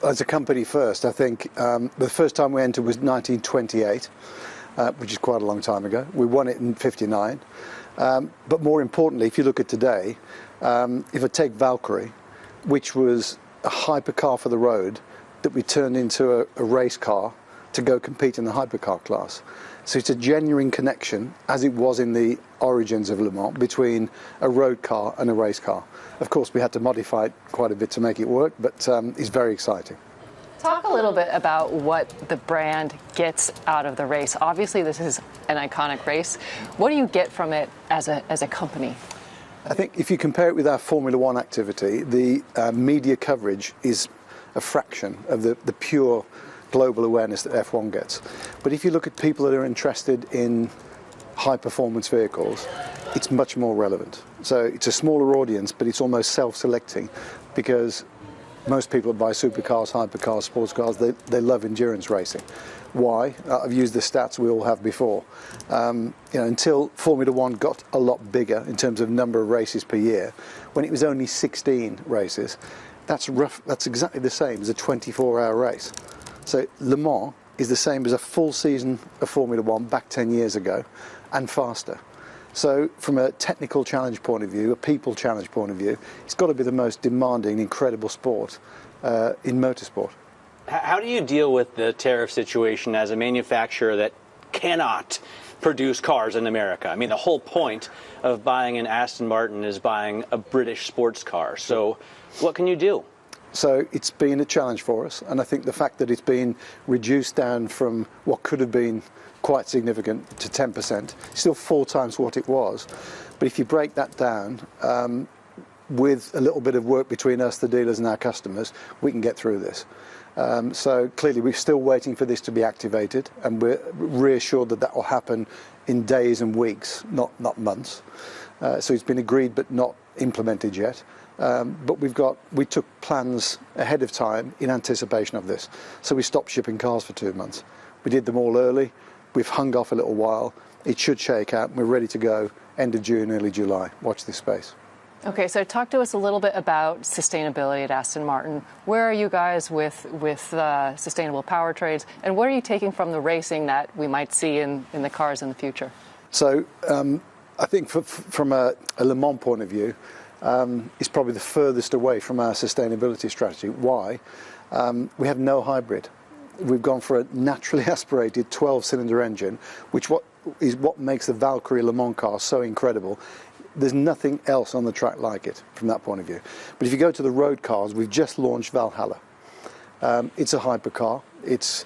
as a company first, I think the first time we entered was 1928, which is quite a long time ago. We won it in 59. But more importantly, if you look at today, if I take Valkyrie, which was a hypercar for the road that we turned into a race car to go compete in the hypercar class. So it's a genuine connection, as it was in the origins of Le Mans, between a road car and a race car. Of course, we had to modify it quite a bit to make it work, but it's very exciting. Talk a little bit about what the brand gets out of the race. Obviously, this is an iconic race. What do you get from it as a company? I think if you compare it with our Formula One activity, the media coverage is a fraction of the pure global awareness that F1 gets. But if you look at people that are interested in high-performance vehicles, it's much more relevant. So it's a smaller audience, but it's almost self-selecting, because most people that buy supercars, hypercars, sports cars, they love endurance racing. Why? I've used the stats we all have before. Until Formula One got a lot bigger in terms of number of races per year, when it was only 16 races, that's exactly the same as a 24-hour race. So Le Mans is the same as a full season of Formula One back 10 years ago, and faster. So from a technical challenge point of view, a people challenge point of view, it's got to be the most demanding, incredible sport in motorsport. How do you deal with the tariff situation as a manufacturer that cannot produce cars in America? I mean, the whole point of buying an Aston Martin is buying a British sports car. So what can you do? So it's been a challenge for us, and I think the fact that it's been reduced down from what could have been quite significant to 10%, still 4 times what it was. But if you break that down, with a little bit of work between us, the dealers, and our customers, we can get through this. So clearly we're still waiting for this to be activated, and we're reassured that that will happen in days and weeks, not months. So it's been agreed but not implemented yet. But we took plans ahead of time in anticipation of this. So we stopped shipping cars for 2 months. We did them all early. We've hung off a little while. It should shake out. We're ready to go end of June, early July. Watch this space. Okay, so talk to us a little bit about sustainability at Aston Martin. Where are you guys with sustainable powertrains, and what are you taking from the racing that we might see in the cars in the future? So I think from a Le Mans point of view, it's probably the furthest away from our sustainability strategy. Why? We have no hybrid. We've gone for a naturally aspirated 12-cylinder engine, which is what makes the Valkyrie Le Mans car so incredible. There's nothing else on the track like it from that point of view. But if you go to the road cars, we've just launched Valhalla. It's a hypercar. It's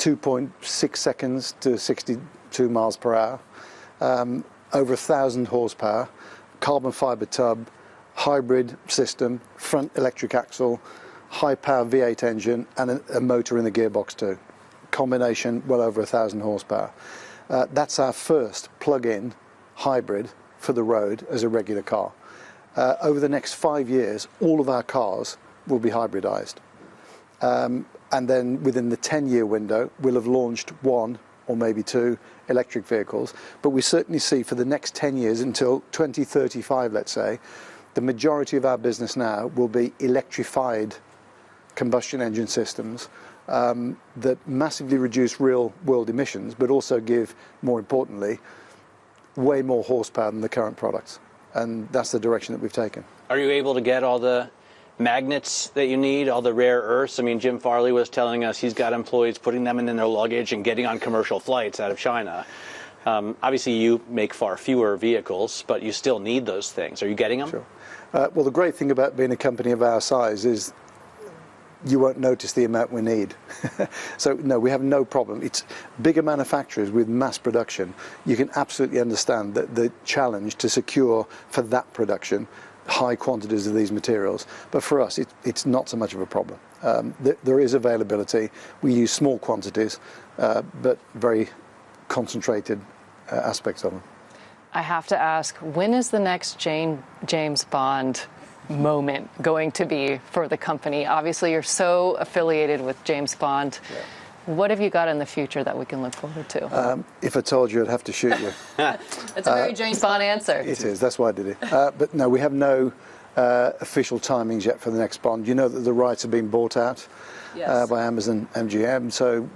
2.6 seconds to 62 miles per hour, over 1,000 horsepower, carbon fiber tub, hybrid system, front electric axle, high power V8 engine, and a motor in the gearbox too. Combination well over 1,000 horsepower. That's our first plug-in hybrid for the road as a regular car. Over the next 5 years, all of our cars will be hybridized. And then within the 10-year window, we'll have launched 1 or maybe 2 electric vehicles. But we certainly see for the next 10 years, until 2035, let's say, the majority of our business now will be electrified combustion engine systems that massively reduce real-world emissions, but also give, more importantly, way more horsepower than the current products. And that's the direction that we've taken. Are you able to get all the magnets that you need, all the rare earths? I mean, Jim Farley was telling us he's got employees putting them in their luggage and getting on commercial flights out of China. Obviously, you make far fewer vehicles, but you still need those things. Are you getting them? Sure. Well, the great thing about being a company of our size is you won't notice the amount we need. So, no, we have no problem. It's bigger manufacturers with mass production. You can absolutely understand that the challenge to secure for that production high quantities of these materials. But for us, it's not so much of a problem. There is availability. We use small quantities, but very concentrated aspects of them. I have to ask, when is the next James Bond moment going to be for the company? Obviously, you're so affiliated with James Bond. Yeah. What have you got in the future that we can look forward to? If I told you, I'd have to shoot you. That's a very James Bond answer. It is. That's why I did it. But no, we have no official timings yet for the next bond. You know that the rights have been bought out by Amazon MGM, so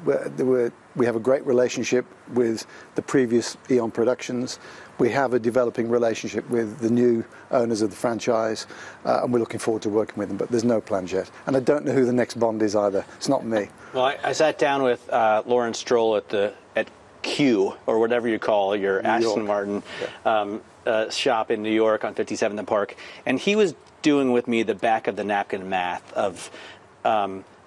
we have a great relationship with the previous Eon Productions. We have a developing relationship with the new owners of the franchise, and we're looking forward to working with them, but there's no plans yet. And I don't know who the next Bond is either. It's not me. Well, I sat down with Lawrence Stroll at Q, or whatever you call your Aston Martin shop in New York on 57th and Park, and he was doing with me the back of the napkin math of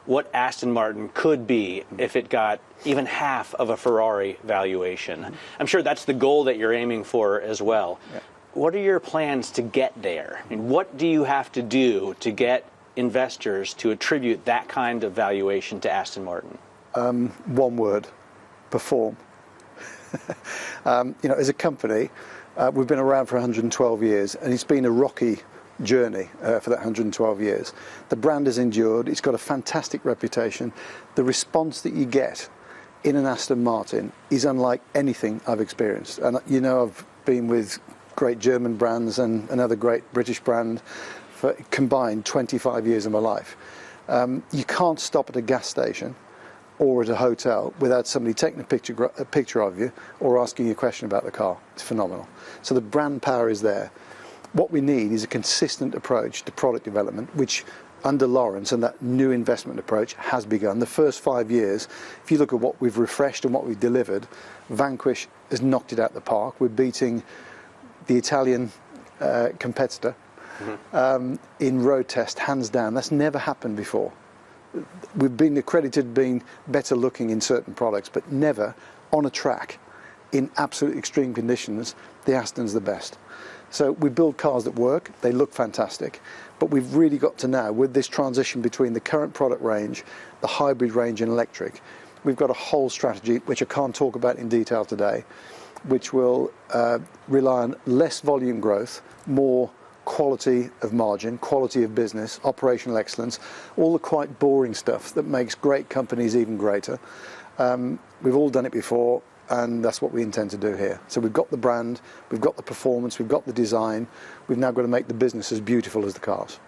what Aston Martin could be if it got even half of a Ferrari valuation. Mm-hmm. I'm sure that's the goal that you're aiming for as well. Yeah. What are your plans to get there? I mean, what do you have to do to get investors to attribute that kind of valuation to Aston Martin? One word: perform. As a company, we've been around for 112 years, and it's been a rocky journey for that 112 years. The brand has endured. It's got a fantastic reputation. The response that you get in an Aston Martin is unlike anything I've experienced. And I've been with great German brands and another great British brand for combined 25 years of my life. You can't stop at a gas station or at a hotel without somebody taking a picture of you or asking you a question about the car. It's phenomenal. So the brand power is there. What we need is a consistent approach to product development, which under Lawrence and that new investment approach has begun. The first 5 years, if you look at what we've refreshed and what we've delivered, Vanquish has knocked it out the park. We're beating the Italian competitor in road test, hands down. That's never happened before. We've been accredited being better looking in certain products, but never on a track in absolute extreme conditions. The Aston's the best. So we build cars that work, they look fantastic, but we've really got to now, with this transition between the current product range, the hybrid range and electric, we've got a whole strategy, which I can't talk about in detail today, which will rely on less volume growth, more quality of margin, quality of business, operational excellence, all the quite boring stuff that makes great companies even greater. We've all done it before, and that's what we intend to do here. So we've got the brand, we've got the performance, we've got the design, we've now got to make the business as beautiful as the cars.